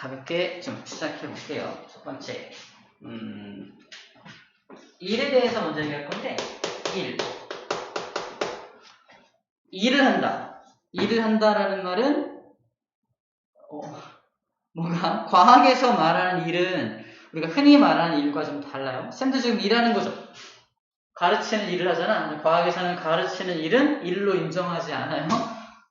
가볍게 좀 시작해 볼게요. 첫 번째, 1에 대해서 먼저 얘기할 건데, 1을 한다. 1을 한다라는 말은, 뭔가, 과학에서 말하는 일은 우리가 흔히 말하는 일과 좀 달라요. 쌤도 지금 일하는 거죠. 가르치는 일을 하잖아. 과학에서는 가르치는 일은 일로 인정하지 않아요.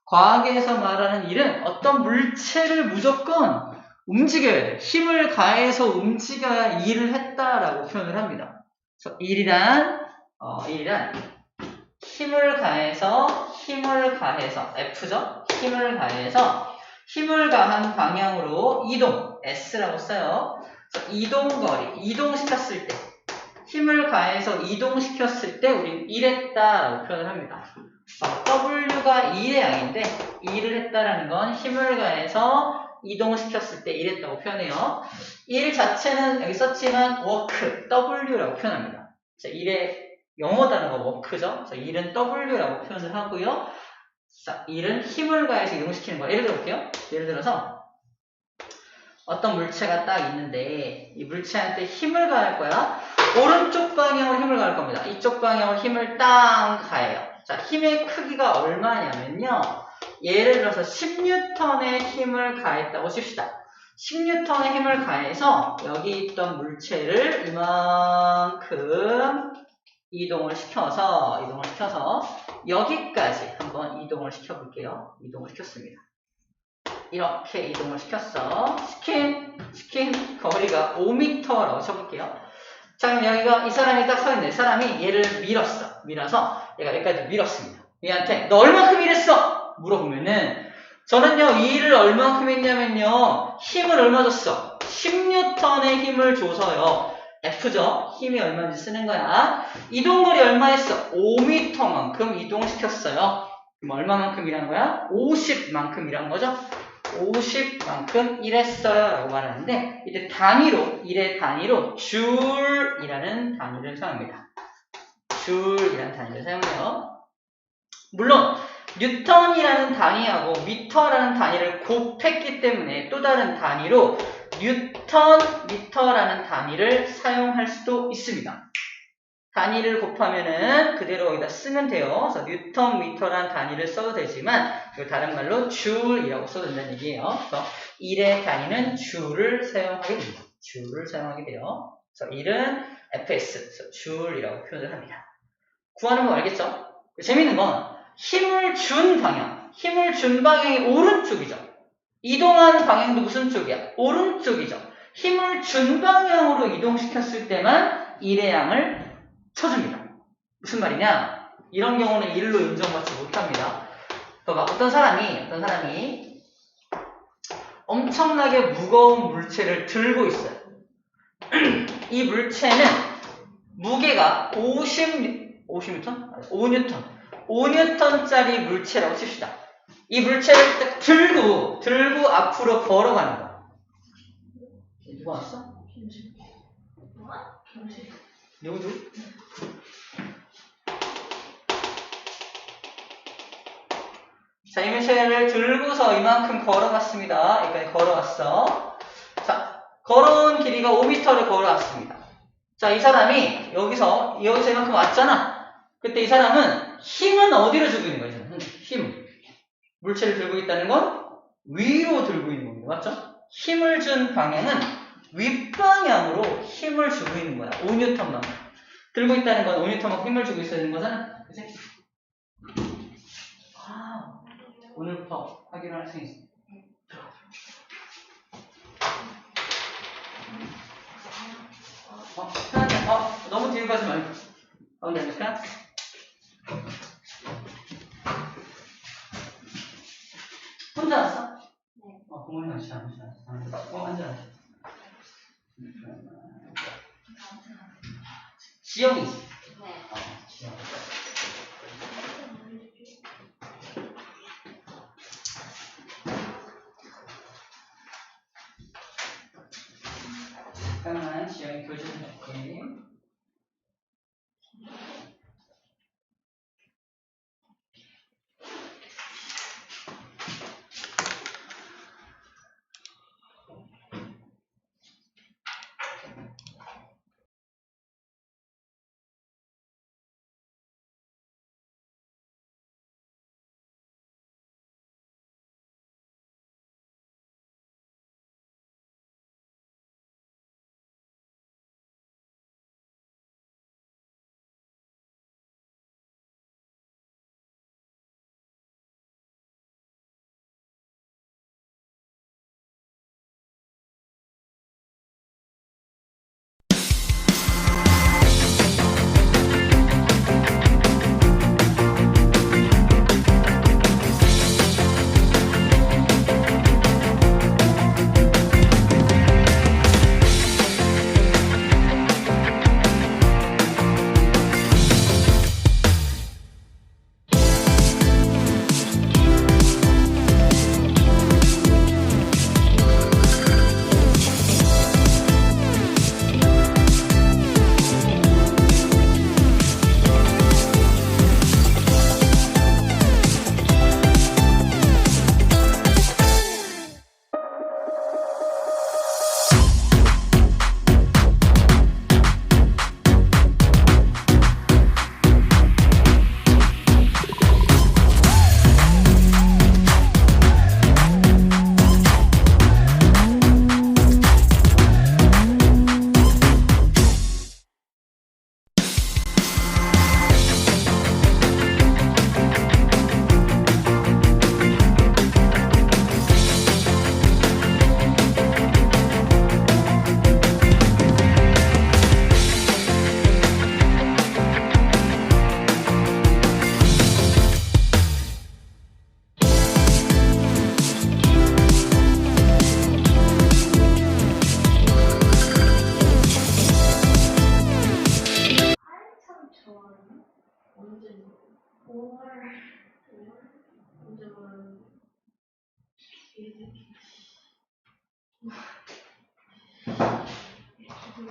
과학에서 말하는 일은 어떤 물체를 무조건 움직여야 돼. 힘을 가해서 움직여야 일을 했다라고 표현을 합니다. 그래서 일이란 힘을 가해서 F죠? 힘을 가한 방향으로 이동, S라고 써요. 그래서 이동거리, 이동시켰을 때, 힘을 가해서 이동시켰을 때 우리는 일했다라고 표현을 합니다. W가 2의 양인데 일을 했다라는 건 힘을 가해서 이동시켰을 때 일했다고 표현해요. 일 자체는 여기 썼지만 work, W라고 표현합니다. 일의 영어 단어가 work죠. 그래서 일은 W라고 표현을 하고요. 자, 일은 힘을 가해서 이동시키는 거. 예를 들어볼게요. 예를 들어서 어떤 물체가 딱 있는데 이 물체한테 힘을 가할 거야. 오른쪽 방향으로 힘을 가할 겁니다. 이쪽 방향으로 힘을 땅 가해요. 자, 힘의 크기가 얼마냐면요. 예를 들어서 10N의 힘을 가했다고 칩시다. 10N의 힘을 가해서 여기 있던 물체를 이만큼 이동을 시켜서 여기까지 한번 이동을 시켜볼게요. 이동을 시켰습니다. 이렇게 이동을 시켰어. 시킨 거리가 5m라고 쳐볼게요. 자, 그럼 여기가 이 사람이 딱 서 있네. 사람이 얘를 밀어서 얘가 여기까지 밀었습니다. 얘한테 너 얼마큼 일했어? 물어보면은 저는요 이 일을 얼마큼 했냐면요 힘을 얼마 줬어? 10N의 힘을 줘서요. F죠? 힘이 얼마인지 쓰는 거야. 이동거리 얼마 했어? 5m만큼 이동시켰어요. 그럼 얼마만큼 일한 거야? 50만큼 일한 거죠? 50만큼 일했어요 라고 말하는데 이때 일의 단위로 줄이라는 단위를 사용합니다. 줄이라는 단위를 사용해요. 물론 뉴턴이라는 단위하고 미터라는 단위를 곱했기 때문에 또 다른 단위로 뉴턴, 미터라는 단위를 사용할 수도 있습니다. 단위를 곱하면은 그대로 여기다 쓰면 돼요. 그래서 뉴턴, 미터라는 단위를 써도 되지만 다른 말로 줄이라고 써도 된다는 얘기예요. 그래서 1의 단위는 줄을 사용하게 됩니다. 줄을 사용하게 돼요. 그래서 1은 fs, 그래서 줄이라고 표현을 합니다. 구하는 거 알겠죠? 재밌는 건 힘을 준 방향이 오른쪽이죠. 이동한 방향도 무슨 쪽이야? 오른쪽이죠. 힘을 준 방향으로 이동시켰을 때만 1의 양을 쳐줍니다. 무슨 말이냐? 이런 경우는 1로 인정받지 못합니다. 어떤 사람이 엄청나게 무거운 물체를 들고 있어요. 이 물체는 무게가 5N짜리 물체라고 칩시다. 이 물체를 딱 들고 앞으로 걸어가는 거야. 누가 왔어? 누구? 자, 이 물체를 들고서 이만큼 걸어갔습니다. 여기까지 걸어왔어. 자, 걸어온 길이가 5m를 걸어왔습니다. 자, 이 사람이 여기서 이만큼 왔잖아. 그때 이 사람은 힘은 어디로 주고 있는 거야? 힘. 물체를 들고 있다는 건 위로 들고 있는 겁니다. 맞죠? 힘을 준 방향은 윗방향으로 힘을 주고 있는 거야. 5N만큼. 들고 있다는 건 5N만큼 힘을 주고 있어야 되는 거잖아. 그치? 오늘부터 하기로 할 수 있어. 편하게. 너무 뒤로 가지 말고. 가운데 앉을까? 혼자 왔어? 네. 부모님 앉아. 앉아. 지영이. 네. 지영. 잠깐만, 지영이 교실 좀 할게.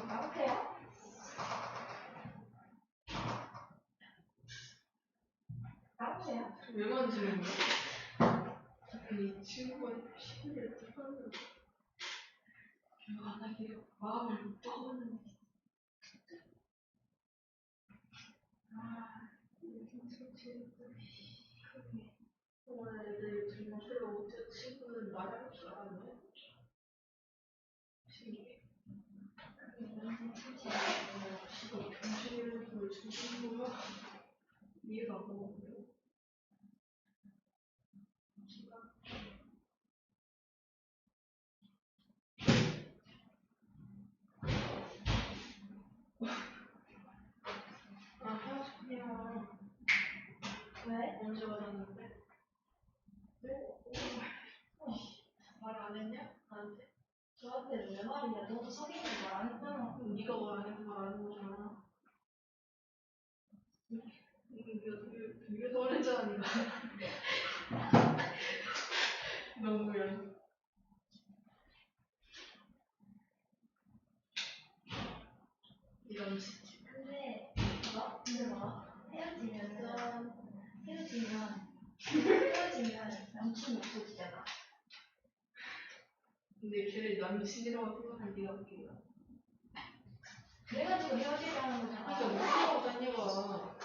나오세요? 나오세요? 왜 만지는 거야? 이 친구가 시키를 하는 만약에 마음을 못 떠오르는 정말 애들 정말 새로 못해 친구는 말할 줄 알았네. 신기해. 지금 정신을 주신 거야? 이해가 안 가거든요. 아, 헤어졌냐. 왜? 언제 받았는데? 네? 말 안 했냐? 나한테? 저한테 왜 말이야? 너도 사귀는 거 말 안 했잖아. 네가 말 안 해서 말하는 거잖아. 이게 더 어렸잖아, 니가. 너무야. 이런 짓. 근데 뭐? 헤어지면 남친 없어지잖아. 근데 걔를 남친이라고 생각한 네가 웃기다. 그래가지고 헤어지자는 거잖아. 진짜 웃기다고 딴 얘가. 있어.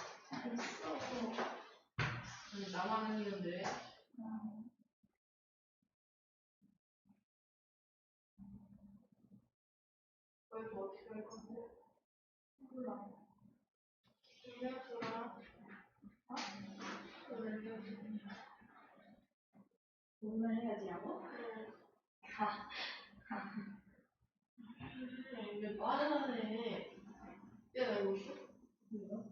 아니, 나만 아니는데. 그래서 어떻게 할 건데? 몰라. 헤어져라. 오늘 헤어져. 오늘 헤어지라고? 왜 말을 안 해? 야, 나 이거 있어? 뭐야?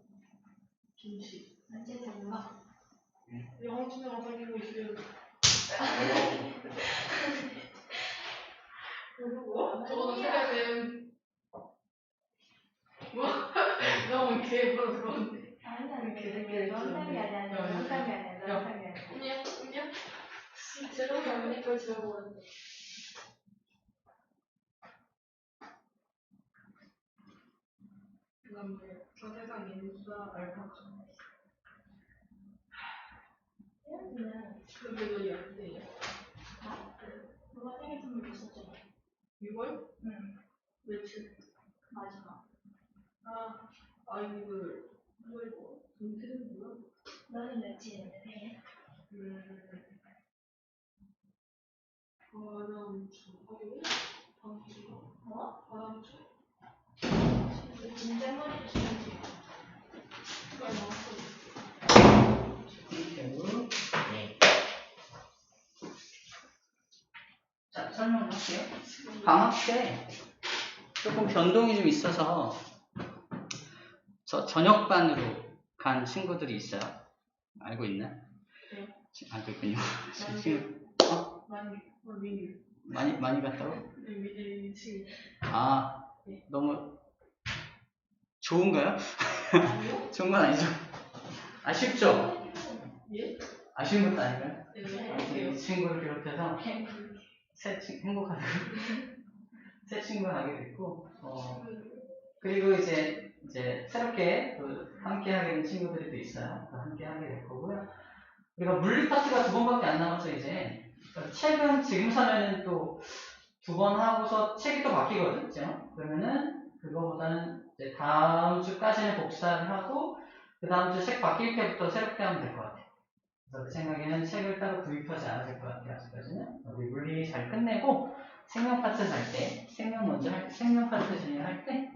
김치. 언제 몰라? 영화친구랑 사귀고 있어요. 모르고? 저거는 해야 돼. 뭐? 너무 개바로 들어왔는데. 아니야, 개새끼를 농담이 아니야. 농담이 아니야. 농담이 아니야. 그냥 제대로 잡으니까 제가 보는데. 그다음 저 세상 인싸 알파카. 헤어지면 근데 너 연대야. 너가 생일 선물 줬었잖아. 6월? 응. 며칠? 마지막. 아이들 뭐 이거 동태는 뭐야? 너는 며칠인데 생일? 다음 주 화요일? 다음 주? 다음 주? 진짜머리 주는지. 빨리 나왔어. 네. 자, 설명할게요. 방학 때 조금 변동이 좀 있어서 저녁반으로 간 친구들이 있어요. 알고 있나? 네. 알고 있군요. 많이 갔다고? 네, 미친. 아, 너무 좋은가요? 아니요? 좋은 건 아니죠. 아쉽죠? 예? 아쉬운 것도 아닌가요? 네, 이 친구를 비롯해서 행복하다고 새 친구를 하게 됐고, 그리고 이제 새롭게 또 함께 하게 된 친구들이 또 있어요. 또 함께 하게 될 거고요. 그리고 물리 파트가 2번밖에 안 남아서 이제 책은 지금 사면은 또 2번 하고서 책이 또 바뀌거든, 그죠? 그러면은 그거보다는 이제 다음 주까지는 복사를 하고 그 다음 주 책 바뀔 때부터 새롭게 하면 될 것 같아요. 그래서 제 생각에는 책을 따로 구입하지 않아도 될 것 같아요. 아직까지는. 우리 물리 잘 끝내고 생명 파트 할 때, 생명 파트 진행할 때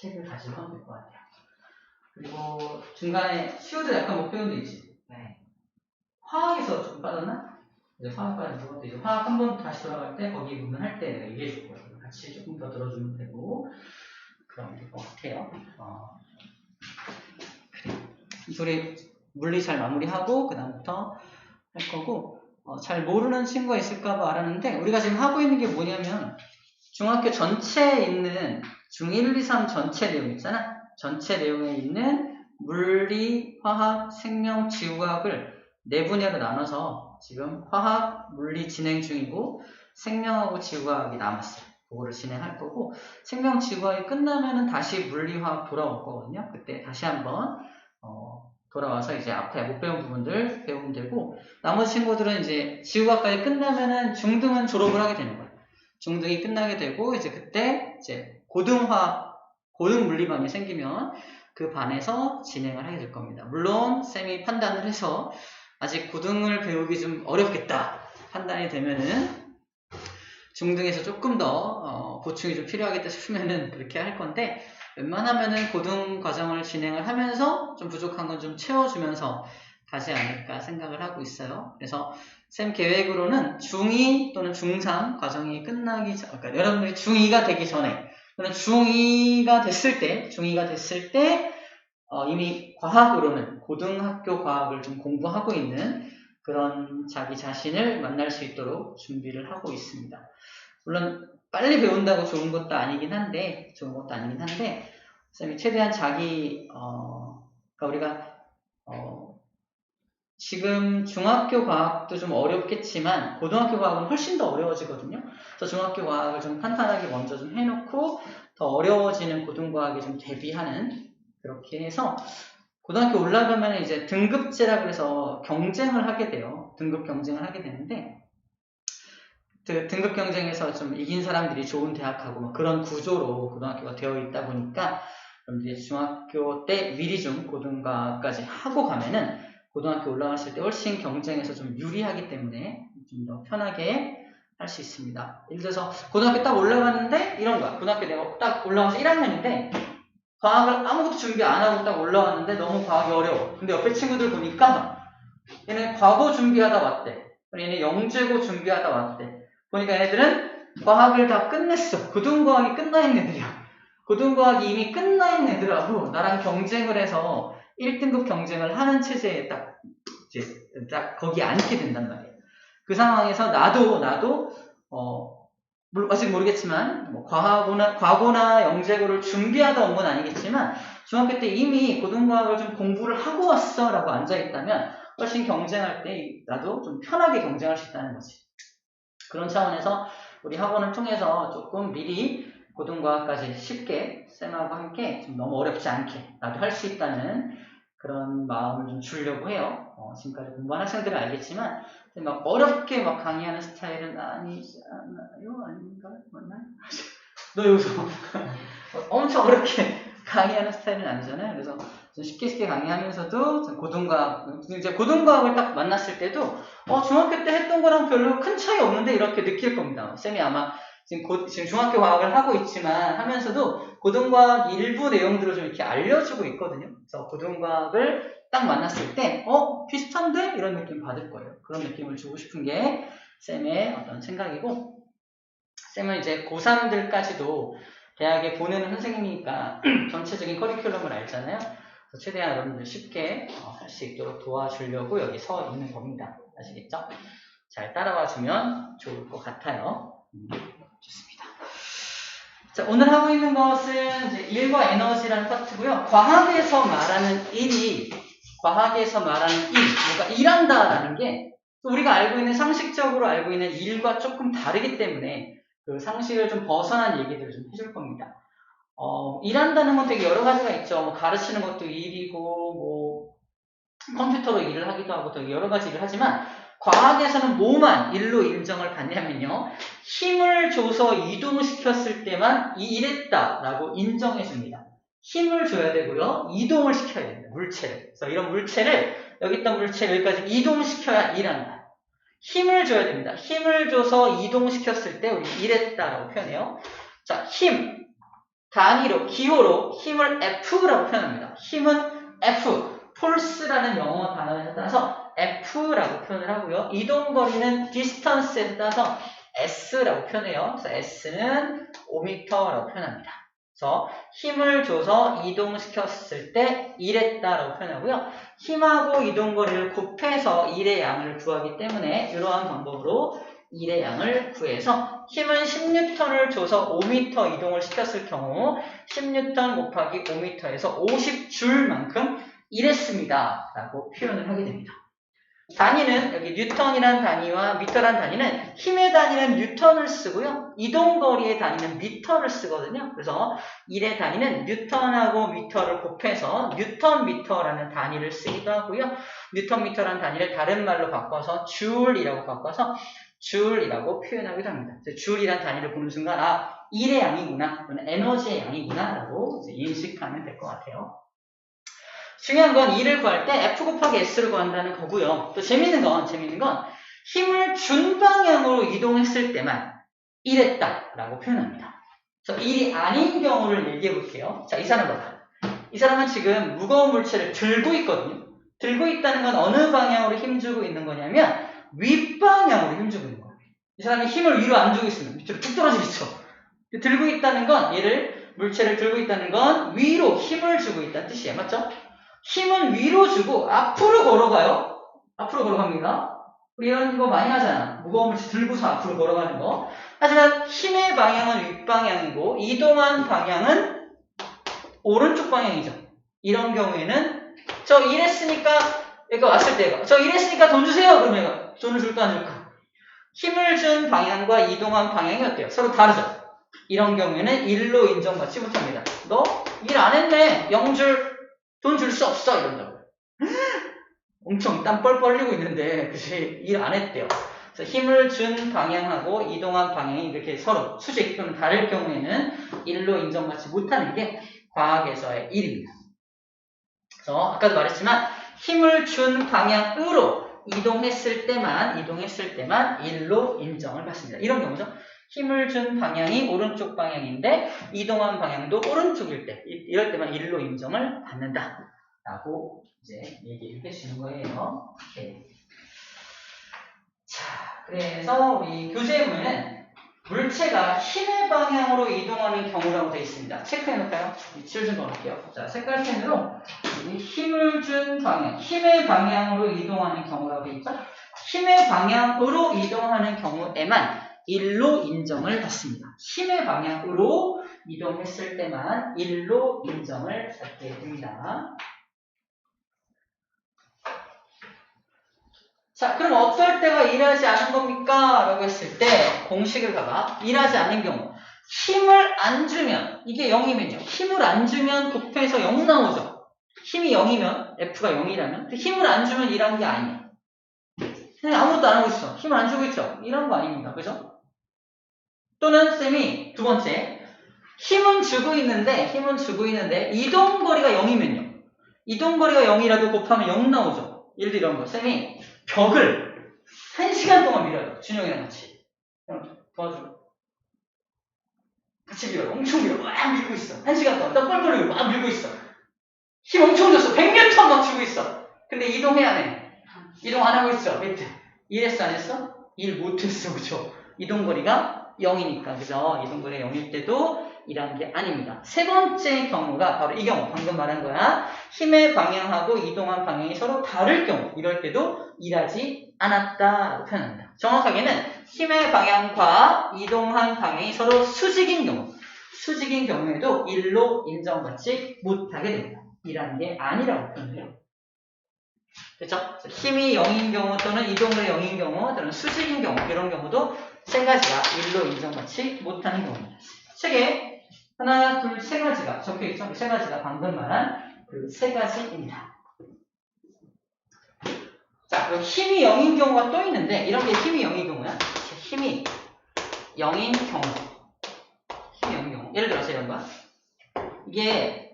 책을 다시 하면 될 것 같아요. 그리고 중간에 시우도 약간 못 배운 데 있지. 네. 화학에서 조금 빠졌나? 이제 화학 빠진 것도 이제 화학 한 번 다시 돌아갈 때 거기 부분 할 때 내가 얘기해 줄 거예요. 같이 조금 더 들어주면 되고 그러면 될 것 같아요. 우리 물리 잘 마무리하고 그 다음부터 할 거고 잘 모르는 친구가 있을까봐 알았는데 우리가 지금 하고 있는 게 뭐냐면 중학교 전체에 있는 중1, 2, 3 전체 내용 있잖아. 전체 내용에 있는 물리, 화학, 생명, 지구과학을 네 분야로 나눠서 지금 화학, 물리 진행 중이고 생명하고 지구과학이 남았어요. 그거를 진행할 거고 생명 지구과학이 끝나면은 다시 물리화학 돌아올 거거든요. 그때 다시 한번 돌아와서 이제 앞에 못 배운 부분들 배우면 되고 나머지 친구들은 이제 지구과학까지 끝나면은 중등은 졸업을 하게 되는 거예요. 중등이 끝나게 되고 이제 그때 이제 고등 물리반이 생기면 그 반에서 진행을 하게 될 겁니다. 물론 쌤이 판단을 해서 아직 고등을 배우기 좀 어렵겠다 판단이 되면은 중등에서 조금 더 보충이 좀 필요하겠다 싶으면은 그렇게 할 건데 웬만하면은 고등 과정을 진행을 하면서 좀 부족한 건 좀 채워주면서 가지 않을까 생각을 하고 있어요. 그래서 쌤 계획으로는 중2 또는 중3 과정이 끝나기 전, 그러니까 여러분들이 중2가 되기 전에 또는 중2가 됐을 때 이미 과학으로는 고등학교 과학을 좀 공부하고 있는 그런 자기 자신을 만날 수 있도록 준비를 하고 있습니다. 물론 빨리 배운다고 좋은 것도 아니긴 한데 쌤이 최대한 그러니까 우리가 지금 중학교 과학도 좀 어렵겠지만 고등학교 과학은 훨씬 더 어려워지거든요. 그래서 중학교 과학을 좀 탄탄하게 먼저 좀 해놓고 더 어려워지는 고등과학에 좀 대비하는 그렇게 해서 고등학교 올라가면 이제 등급제라 그래서 경쟁을 하게 돼요. 등급 경쟁을 하게 되는데 그 등급 경쟁에서 좀 이긴 사람들이 좋은 대학하고 뭐 그런 구조로 고등학교가 되어 있다 보니까 여러분들이 중학교 때 미리 좀 고등과까지 하고 가면은 고등학교 올라갔을 때 훨씬 경쟁에서 좀 유리하기 때문에 좀 더 편하게 할 수 있습니다. 예를 들어서 고등학교 딱 올라갔는데 이런 거야. 고등학교 내가 딱 올라가서 1학년인데 과학을 아무것도 준비 안 하고 딱 올라왔는데 너무 과학이 어려워. 근데 옆에 친구들 보니까 얘네 과거 준비하다 왔대. 얘네 영재고 준비하다 왔대. 보니까 얘네들은 과학을 다 끝냈어. 고등과학이 끝나 있는 애들이야. 고등과학이 이미 끝나 있는 애들하고 나랑 경쟁을 해서 1등급 경쟁을 하는 체제에 딱 거기에 앉게 된단 말이에요. 그 상황에서 나도 아직 모르겠지만 뭐 과거나 영재고를 준비하다 온 건 아니겠지만 중학교 때 이미 고등과학을 좀 공부를 하고 왔어 라고 앉아있다면 훨씬 경쟁할 때 나도 좀 편하게 경쟁할 수 있다는 거지. 그런 차원에서 우리 학원을 통해서 조금 미리 고등과학까지 쉽게 쌤하고 함께 좀 너무 어렵지 않게 나도 할 수 있다는 그런 마음을 좀 주려고 해요. 지금까지 공부한 학생들은 알겠지만 막 어렵게 막 강의하는 스타일은 아니지 않나요? 아닌가? 맞나요? 너 여기서 엄청 어렵게 강의하는 스타일은 아니잖아요. 그래서 좀 쉽게 강의하면서도 고등과학을 딱 만났을 때도 중학교 때 했던 거랑 별로 큰 차이 없는데 이렇게 느낄 겁니다. 쌤이 아마 지금 중학교 과학을 하고 있지만 하면서도 고등과학 일부 내용들을 좀 이렇게 알려주고 있거든요. 그래서 고등과학을 딱 만났을 때 비슷한데? 이런 느낌 받을 거예요. 그런 느낌을 주고 싶은 게 쌤의 어떤 생각이고 쌤은 이제 고3들까지도 대학에 보내는 선생님이니까 전체적인 커리큘럼을 알잖아요. 그래서 최대한 여러분들 쉽게 할 수 있도록 도와주려고 여기 서 있는 겁니다. 아시겠죠? 잘 따라와 주면 좋을 것 같아요. 좋습니다. 자, 오늘 하고 있는 것은 이제 일과 에너지라는 파트고요. 과학에서 말하는 일, 뭔가 일한다라는 게 우리가 알고 있는 상식적으로 알고 있는 일과 조금 다르기 때문에 그 상식을 좀 벗어난 얘기들을 좀 해줄 겁니다. 일한다는 건 되게 여러 가지가 있죠. 뭐 가르치는 것도 일이고, 뭐 컴퓨터로 일을 하기도 하고 되게 여러 가지 일을 하지만 과학에서는 뭐만 일로 인정을 받냐면요. 힘을 줘서 이동시켰을 때만 일했다라고 인정해 줍니다. 힘을 줘야 되고요. 이동을 시켜야 됩니다. 물체를. 그래서 이런 물체를 여기 있던 물체를 여기까지 이동시켜야 일한다. 힘을 줘야 됩니다. 힘을 줘서 이동시켰을 때 우리 일했다라고 표현해요. 자, 힘. 단위로, 기호로 힘을 F라고 표현합니다. 힘은 F. 폴스라는 영어 단어에 따라서 F라고 표현을 하고요. 이동거리는 distance에 따라서 S라고 표현해요. 그래서 S는 5m라고 표현합니다. 그래서 힘을 줘서 이동시켰을 때 일했다라고 표현하고요. 힘하고 이동거리를 곱해서 일의 양을 구하기 때문에 이러한 방법으로 일의 양을 구해서 힘은 10N을 줘서 5m 이동을 시켰을 경우 10N 곱하기 5m에서 50줄만큼 일했습니다. 라고 표현을 하게 됩니다. 단위는 여기 뉴턴이란 단위와 미터란 단위는 힘의 단위는 뉴턴을 쓰고요. 이동거리의 단위는 미터를 쓰거든요. 그래서 1의 단위는 뉴턴하고 미터를 곱해서 뉴턴 미터라는 단위를 쓰기도 하고요. 뉴턴 미터라는 단위를 다른 말로 바꿔서 줄이라고 바꿔서 줄이라고 표현하기도 합니다. 줄이란 단위를 보는 순간 1의 양이구나, 또는 에너지의 양이구나 라고 인식하면 될 것 같아요. 중요한 건 2를 구할 때 F 곱하기 S를 구한다는 거고요. 또 재밌는 건 힘을 준 방향으로 이동했을 때만 이랬다라고 표현합니다. 그래서 1이 아닌 경우를 얘기해 볼게요. 자, 이 사람 봐봐. 이 사람은 지금 무거운 물체를 들고 있거든요. 들고 있다는 건 어느 방향으로 힘주고 있는 거냐면 윗방향으로 힘주고 있는 거예요. 이 사람이 힘을 위로 안 주고 있으면 밑으로 툭 떨어지겠죠. 들고 있다는 건 물체를 들고 있다는 건 위로 힘을 주고 있다는 뜻이에요. 맞죠? 힘은 위로 주고 앞으로 걸어가요. 앞으로 걸어갑니다. 우리 이런 거 많이 하잖아. 무거운 물체 들고서 앞으로 걸어가는 거. 하지만 힘의 방향은 윗방향이고 이동한 방향은 오른쪽 방향이죠. 이런 경우에는 저 이랬으니까 얘가 왔을 때 저 이랬으니까 돈 주세요. 그러면 얘가 돈을 줄까 안 줄까? 힘을 준 방향과 이동한 방향이 어때요? 서로 다르죠. 이런 경우에는 1로 인정받지 못합니다. 너 일 안 했네. 0줄 돈 줄 수 없어 이런다고요. 엄청 땀 뻘뻘 흘리고 있는데 그치 일 안 했대요. 그래서 힘을 준 방향하고 이동한 방향이 이렇게 서로 수직 또는 다를 경우에는 1로 인정받지 못하는 게 과학에서의 1입니다. 그래서 아까도 말했지만 힘을 준 방향으로 이동했을 때만 1로 인정을 받습니다. 이런 경우죠. 힘을 준 방향이 오른쪽 방향인데 이동한 방향도 오른쪽일 때 이럴 때만 1로 인정을 받는다 라고 이제 얘기를 해주는 거예요. 오케이. 자, 그래서 우리 교재문에는 물체가 힘의 방향으로 이동하는 경우라고 되어 있습니다. 체크해 놓을까요? 위치를 좀 넣을게요. 자, 색깔펜으로 힘을 준 방향, 힘의 방향으로 이동하는 경우라고 되어 있죠. 힘의 방향으로 이동하는 경우에만 1로 인정을 받습니다. 힘의 방향으로 이동했을 때만 1로 인정을 받게 됩니다. 자, 그럼 어떨 때가 일하지 않은 겁니까? 라고 했을 때 공식을 봐봐. 일하지 않은 경우 힘을 안 주면 이게 0이면요. 힘을 안 주면 곱해서 0 나오죠. 힘이 0이면 F가 0이라면 힘을 안 주면 일한 게 아니에요. 그냥 아무것도 안 하고 있어. 힘을 안 주고 있죠. 일한 거 아닙니다. 그죠? 또는 쌤이 두 번째 힘은 주고 있는데 이동거리가 0이면요. 이동거리가 0이라도 곱하면 0 나오죠. 예를 들어 이런 거. 쌤이 벽을 1시간 동안 밀어요. 준영이랑 같이. 도와줘. 같이 밀어요. 엄청 밀어. 막 밀고 있어. 1시간 동안 땀 뻘뻘 흘리고 막 밀고 있어. 힘 엄청 줬어. 100N 막 주고 있어. 근데 이동해야 해. 이동 안 하고 있어. 밑에. 일했어 안 했어? 일 못했어. 그죠? 이동거리가 0이니까. 그죠? 이동거리가 0일 때도 일한 게 아닙니다. 세 번째 경우가 바로 이 경우. 방금 말한 거야. 힘의 방향하고 이동한 방향이 서로 다를 경우. 이럴 때도 일하지 않았다라고 표현합니다. 정확하게는 힘의 방향과 이동한 방향이 서로 수직인 경우에도 1로 인정받지 못하게 됩니다. 일하는 게 아니라고 표현해요. 그렇죠? 힘이 0인 경우 또는 이동거리 0인 경우 또는 수직인 경우 이런 경우도 세 가지가 1로 인정받지 못하는 경우입니다. 책에 하나, 둘, 세 가지가 적혀있죠? 세 가지가 방금 말한 그 세 가지입니다. 자, 그리고 힘이 0인 경우가 또 있는데 이런 게 힘이 0인 경우야. 힘이 0인 경우. 예를 들어서 이런 거야. 이게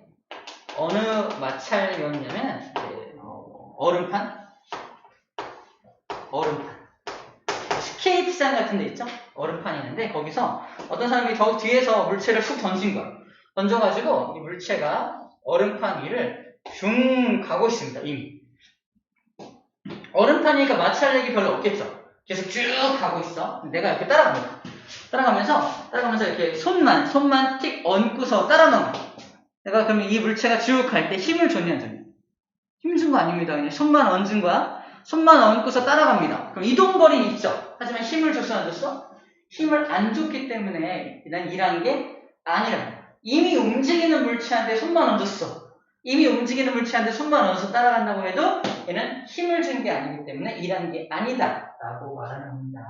어느 마찰이었냐면 얼음판. 스케이트장 같은 데 있죠? 얼음판이 있는데 거기서 어떤 사람이 더 뒤에서 물체를 훅 던진 거야. 던져가지고 이 물체가 얼음판 위를 슝 가고 있습니다. 이미. 얼음판이니까 마찰력이 별로 없겠죠? 계속 쭉 가고 있어. 내가 이렇게 따라갑니다. 따라가면서 이렇게 손만 틱 얹고서 따라가는 거야. 내가 그러면 이 물체가 쭉 갈 때 힘을 줬냐 안 줬냐? 힘 준 거 아닙니다. 그냥 손만 얹은 거야. 손만 얹고서 따라갑니다. 그럼 이동거리는 있죠. 하지만 힘을 줬어 안 줬어? 힘을 안 줬기 때문에 난 일한 게 아니라 이미 움직이는 물체한테 손만 얹었어. 이미 움직이는 물체한테 손만 얹어서 따라간다고 해도 얘는 힘을 준 게 아니기 때문에 일한 게 아니다 라고 말하는 겁니다.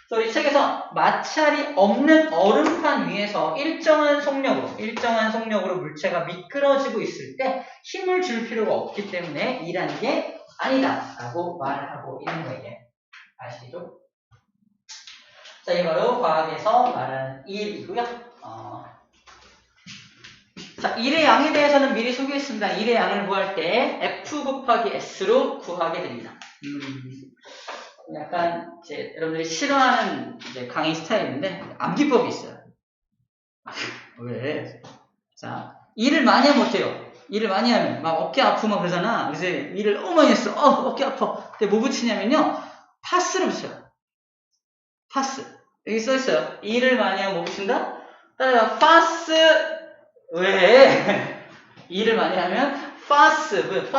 그래서 우리 책에서 마찰이 없는 얼음판 위에서 일정한 속력으로 물체가 미끄러지고 있을 때 힘을 줄 필요가 없기 때문에 일한 게 아니다 라고 말하고 있는 거예요. 아시죠? 자, 이 바로 과학에서 말하는 일이고요. 자, 일의 양에 대해서는 미리 소개했습니다. 일의 양을 구할 때 F 곱하기 S로 구하게 됩니다. 약간 이제 여러분들이 싫어하는 이제 강의 스타일인데 암기법이 있어요. 왜? 자, 일을 많이 하면 어때요? 일을 많이 하면 막 어깨 아프고 그러잖아. 그래서 일을 너무 많이 했어. 어깨 아파. 근데 뭐 붙이냐면요. 파스를 붙여요. 파스. 여기 써있어요. 일을 많이 하면 뭐 붙인다? 따라가 파스. 왜? 일을 많이 하면 파스를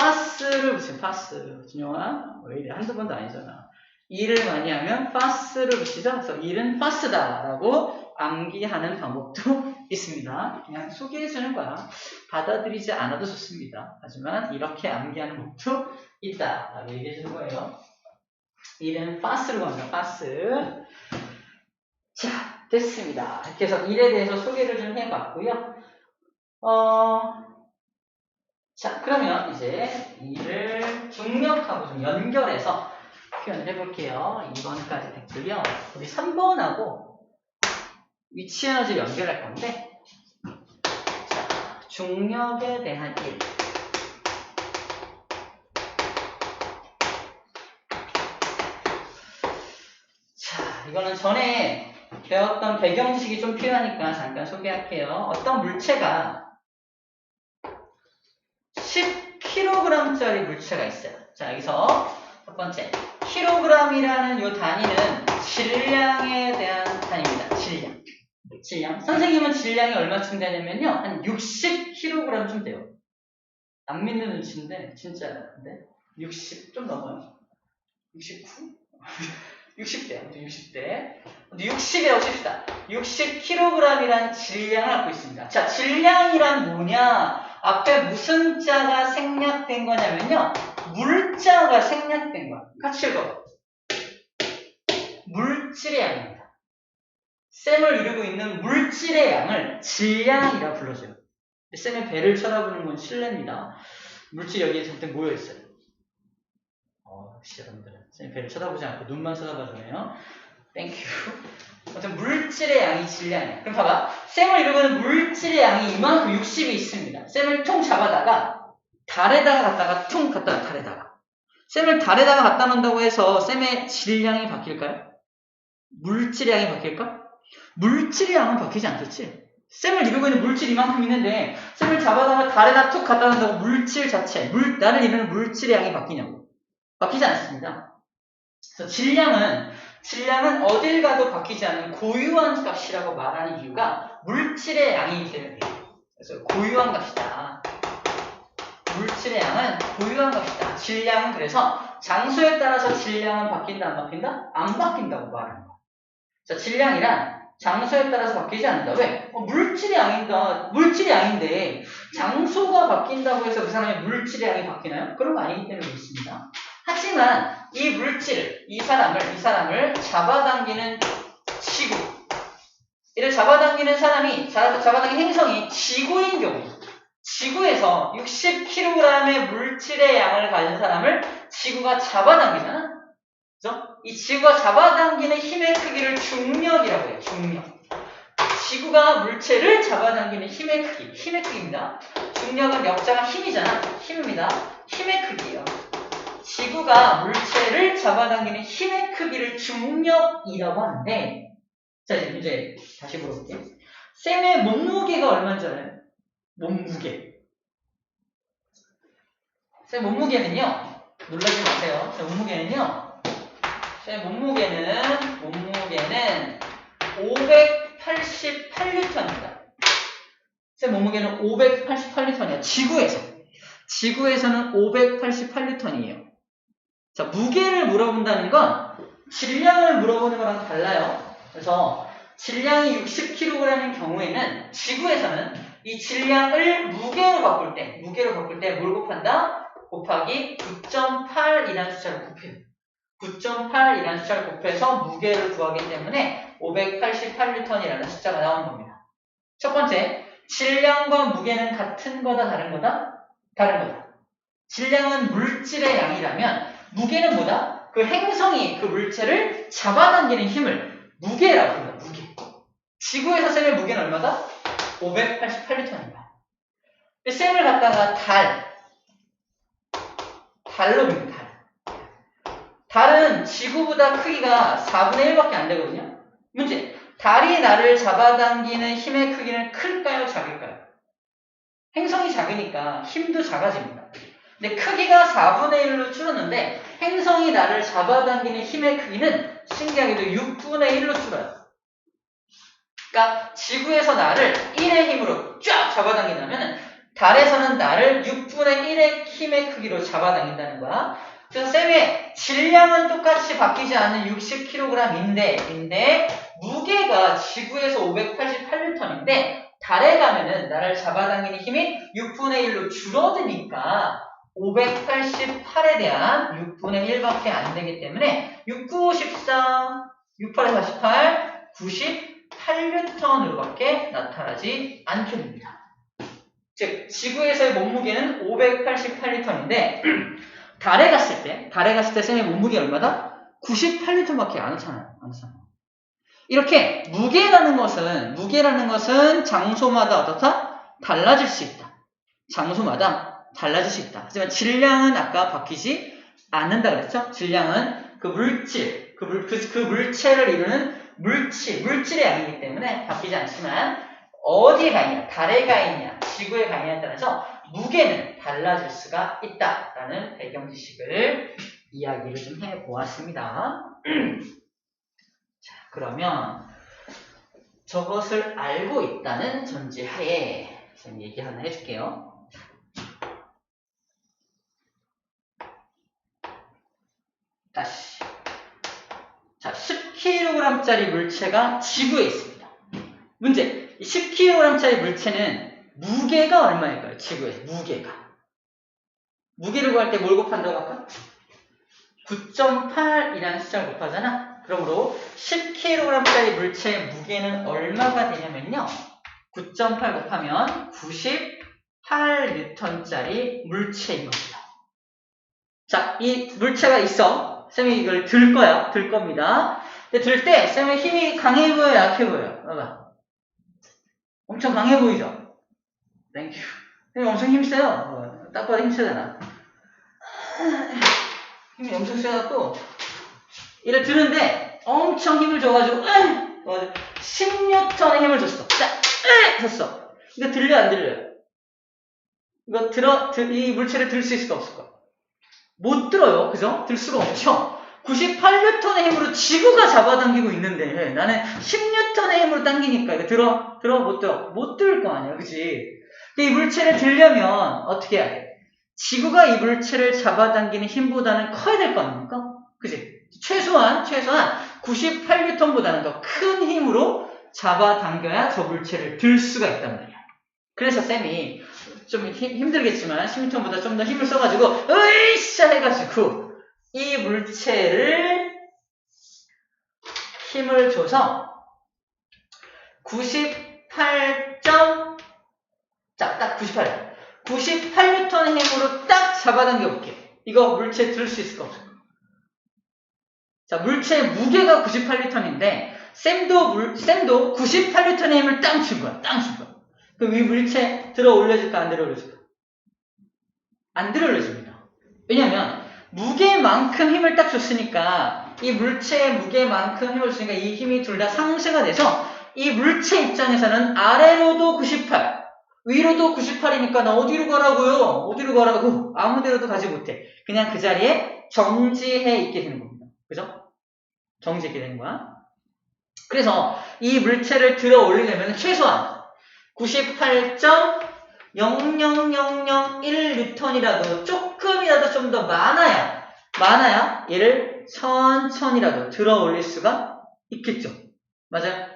붙여요. 파스. 준영아, 왜 이래? 한두 번도 아니잖아. 일을 많이 하면 파스를 붙이죠. 그래서 일은 파스다라고 암기하는 방법도 있습니다. 그냥 소개해주는 거야. 받아들이지 않아도 좋습니다. 하지만 이렇게 암기하는 방법도 있다라고 얘기해주는 거예요. 일은 파스로 갑니다. 파스. 자, 됐습니다. 이렇게 해서 일에 대해서 소개를 좀 해봤고요. 자, 그러면 이제 일을 중력하고 좀 연결해서 표현을 해볼게요. 2번까지 됐고요. 우리 3번하고 위치 에너지를 연결할 건데, 자, 중력에 대한 일. 자, 이거는 전에 배웠던 배경 지식이 좀 필요하니까 잠깐 소개할게요. 어떤 물체가 10kg짜리 물체가 있어요. 자, 여기서 첫 번째, 킬로그램이라는 이 단위는 질량에 대한 단위입니다. 질량. 선생님은 질량이 얼마쯤 되냐면요, 한 60kg쯤 돼요. 안 믿는 눈치인데 진짜인데 60 좀 넘어요. 69? 60대, 60대. 60이라고 칩시다. 60kg이라는 질량을 갖고 있습니다. 자, 질량이란 뭐냐? 앞에 무슨 자가 생략된 거냐면요, 물자가 생략된 거야. 같이 읽어. 물질의 양입니다. 쌤을 이루고 있는 물질의 양을 질량이라 불러줘요. 쌤의 배를 쳐다보는 건 실례입니다. 물질이 여기에 잔뜩 모여있어요. 역시 여러분들은 쌤의 배를 쳐다보지 않고 눈만 쳐다봐주네요. 땡큐. 아무튼 물질의 양이 질량이에요. 그럼 봐봐. 쌤을 이루고 있는 물질의 양이 이만큼 60이 있습니다. 쌤을 통 잡아다가 달에다가 갖다가 통 갖다가 달에다가. 쌤을 달에다가 갖다 놓는다고 해서 쌤의 질량이 바뀔까요? 물질의 양이 바뀔까? 물질의 양은 바뀌지 않겠지? 쌤을 이루고 있는 물질이 이만큼 있는데 쌤을 잡아다가 달에다 툭 갖다 놓는다고 물질 자체, 나를 이루는 물질의 양이 바뀌냐고. 바뀌지 않습니다. 그래서 질량은 어딜 가도 바뀌지 않는 고유한 값이라고 말하는 이유가 물질의 양이기 때문에. 그래서 고유한 값이다. 물질의 양은 고유한 값이다. 질량은 그래서 장소에 따라서 질량은 바뀐다, 안 바뀐다? 안 바뀐다고 말하는 거야. 자, 질량이란 장소에 따라서 바뀌지 않는다. 왜? 물질의 양인데 장소가 바뀐다고 해서 그 사람의 물질의 양이 바뀌나요? 그런 거 아니기 때문에 그렇습니다. 하지만 이 물질을, 이 사람을 잡아당기는 지구, 이를 잡아당기는 잡아당기는 행성이 지구인 경우, 지구에서 60kg의 물질의 양을 가진 사람을 지구가 잡아당기잖아. 그죠? 이 지구가 잡아당기는 힘의 크기를 중력이라고 해요. 중력. 지구가 물체를 잡아당기는 힘의 크기입니다. 중력은 역자가 힘이잖아. 힘입니다. 힘의 크기예요. 지구가 물체를 잡아당기는 힘의 크기를 중력이라고 하는데, 자, 이제 다시 물어볼게요. 쌤의 몸무게가 얼마인 줄 알아요? 몸무게. 쌤 몸무게는요, 놀라지 마세요. 쌤 몸무게는 588N입니다. 쌤 몸무게는 588N이야. 지구에서는 588N이에요. 자, 무게를 물어본다는 건 질량을 물어보는 거랑 달라요. 그래서 질량이 60kg인 경우에는 지구에서는 이 질량을 무게로 바꿀 때 뭘 곱한다? 곱하기 9.8이라는 숫자를 곱해요. 9.8이라는 숫자를 곱해서 무게를 구하기 때문에 588N이라는 숫자가 나오는 겁니다. 첫 번째, 질량과 무게는 같은 거다, 다른 거다? 다른 거다. 질량은 물질의 양이라면 무게는 뭐다? 그 행성이 그 물체를 잡아당기는 힘을 무게라고 합니다. 무게. 지구에서 쌤의 무게는 얼마다? 588N입니다. 쌤을 갖다가 달로 봅니다. 달은 지구보다 크기가 4분의 1밖에 안 되거든요. 문제. 달이 나를 잡아당기는 힘의 크기는 클까요? 작을까요? 행성이 작으니까 힘도 작아집니다. 근데 크기가 4분의 1로 줄었는데 행성이 나를 잡아당기는 힘의 크기는 신기하게도 6분의 1로 줄어요. 그러니까 지구에서 나를 1의 힘으로 쫙 잡아당긴다면 달에서는 나를 6분의 1의 힘의 크기로 잡아당긴다는 거야. 그래서 쌤의 질량은 똑같이 바뀌지 않는 60kg인데 무게가 지구에서 588N인데 달에 가면은 나를 잡아당기는 힘이 6분의 1로 줄어드니까 588에 대한 6분의 1밖에 안 되기 때문에 6, 9, 14, 6, 8에 48, 98N으로밖에 나타나지 않게 됩니다. 즉 지구에서의 몸무게는 588N인데 달에 갔을 때 쌤의 몸무게 얼마다? 98N밖에 안 하잖아요. 이렇게 무게라는 것은 장소마다 어떻다? 달라질 수 있다. 장소마다 달라질 수 있다. 하지만 질량은 아까 바뀌지 않는다 그랬죠? 질량은 그 물질, 그 물체를 이루는 물질의 양이기 때문에 바뀌지 않지만 어디에 가 있냐, 달에 가 있냐, 지구에 가 있냐에 따라서 무게는 달라질 수가 있다라는 배경 지식을 이야기를 좀 해보았습니다. 자, 그러면 저것을 알고 있다는 전제하에 지금 얘기 하나 해줄게요. 다시. 자, 10kg짜리 물체가 지구에 있습니다. 문제. 10kg짜리 물체는 무게가 얼마일까요? 지구에서 무게가. 무게를 구할 때 뭘 곱한다고 할까? 9.8이라는 숫자를 곱하잖아. 그러므로 10kg짜리 물체의 무게는 얼마가 되냐면요. 9.8 곱하면 98N짜리 물체인 겁니다. 자, 이 물체가 있어. 쌤이 이걸 들 겁니다. 근데 들 때 쌤의 힘이 강해 보여요, 약해 보여요? 봐봐. 엄청 강해 보이죠? 땡큐. 쌤이 엄청 힘세요. 딱 봐도 힘세잖아. 힘이 엄청 세갖고 이를 드는데 엄청 힘을 줘가지고 10N의 힘을 줬어. 자, 줬어. 이거 들려 안 들려요? 이거 이 물체를 들 수 있을까 없을까? 못 들어요. 그죠? 들 수가 없죠. 98N의 힘으로 지구가 잡아당기고 있는데 나는 10N의 힘으로 당기니까 이거 들어? 못 들어? 못 들 거 아니야. 그치? 이 물체를 들려면 어떻게 해야 돼? 지구가 이 물체를 잡아당기는 힘보다는 커야 될 거 아닙니까? 그치? 최소한 98N보다는 더 큰 힘으로 잡아당겨야 저 물체를 들 수가 있단 말이야. 그래서 쌤이 좀 힘들겠지만 10N보다 좀 더 힘을 써가지고 으이샤 해가지고 이 물체를 힘을 줘서 98N의 힘으로 딱 잡아당겨 볼게요. 이거 물체 들 수 있을까 없을까? 자, 물체의 무게가 98N인데 쌤도 98N의 힘을 땅 준 거야. 그럼 이 물체 들어 올려질까 안 들어 올려질까? 안 들어 올려집니다. 왜냐면 무게만큼 힘을 딱 줬으니까 이 물체의 무게만큼 힘을 주니까 이 힘이 둘 다 상쇄가 돼서 이 물체 입장에서는 아래로도 98, 위로도 98이니까 나 어디로 가라고? 아무 데로도 가지 못해. 그냥 그 자리에 정지해 있게 되는 겁니다. 그죠? 정지해 있게 되는 거야. 그래서 이 물체를 들어 올리려면 최소한 98.00001N이라도 조금이라도 좀 더 많아야 얘를 천천히라도 들어 올릴 수가 있겠죠. 맞아요?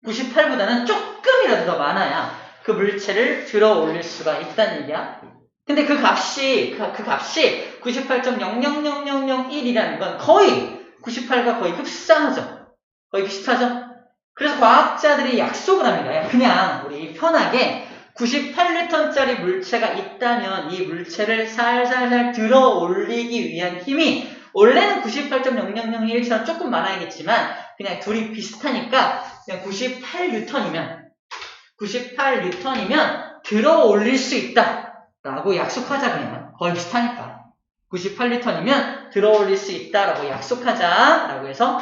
98보다는 조금이라도 더 많아야 그 물체를 들어 올릴 수가 있다는 얘기야. 근데 그 값이 98.000001이라는 건 거의 98과 거의 흡사하죠. 거의 비슷하죠. 그래서 과학자들이 약속을 합니다. 그냥 우리 편하게 98N짜리 물체가 있다면 이 물체를 살살살 들어 올리기 위한 힘이 원래는 98.0001처럼 조금 많아야겠지만 그냥 둘이 비슷하니까 그냥 98N이면 들어 올릴 수 있다 라고 약속하자. 그냥 거의 비슷하니까 98N이면 들어 올릴 수 있다 라고 약속하자 라고 해서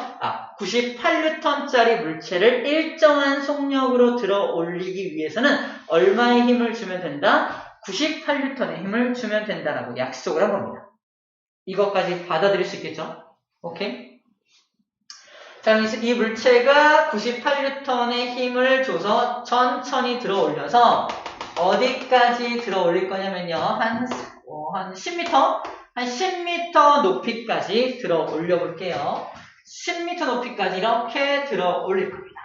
98N짜리 물체를 일정한 속력으로 들어 올리기 위해서는 얼마의 힘을 주면 된다? 98N의 힘을 주면 된다라고 약속을 한 겁니다. 이것까지 받아들일 수 있겠죠? 오케이? 자, 이 물체가 98N의 힘을 줘서 천천히 들어 올려서 어디까지 들어 올릴 거냐면요. 한 10m? 한 10m 높이까지 들어 올려 볼게요. 10m 높이까지 이렇게 들어 올릴 겁니다.